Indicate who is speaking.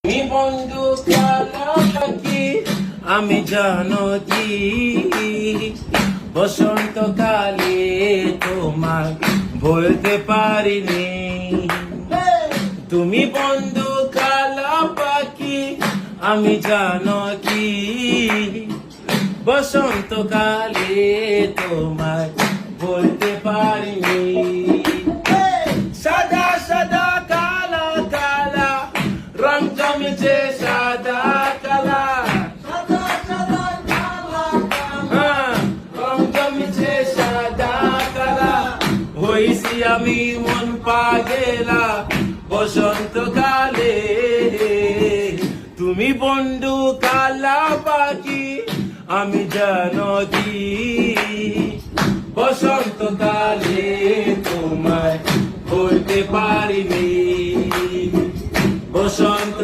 Speaker 1: তুমি বন্ধু কালা পাখি আমি জানো কি বসন্তকালে তোমার বলতে পারিনি। তুমি বন্ধু কালা পাখি আমি জানো কি বসন্তকালে তোমার বলতে পারিনি। সাদা সাদা কালা কালা রং জমেছে সাদা কালা, রং জমেছে সাদা কালা। হইছি আমি মন পাগেলা বসন্তকালে। তুমি বন্ধু কালা পাখি আমি জানো কি বসন্তকালে তোমায় বলতে পারিনি। বসন্ত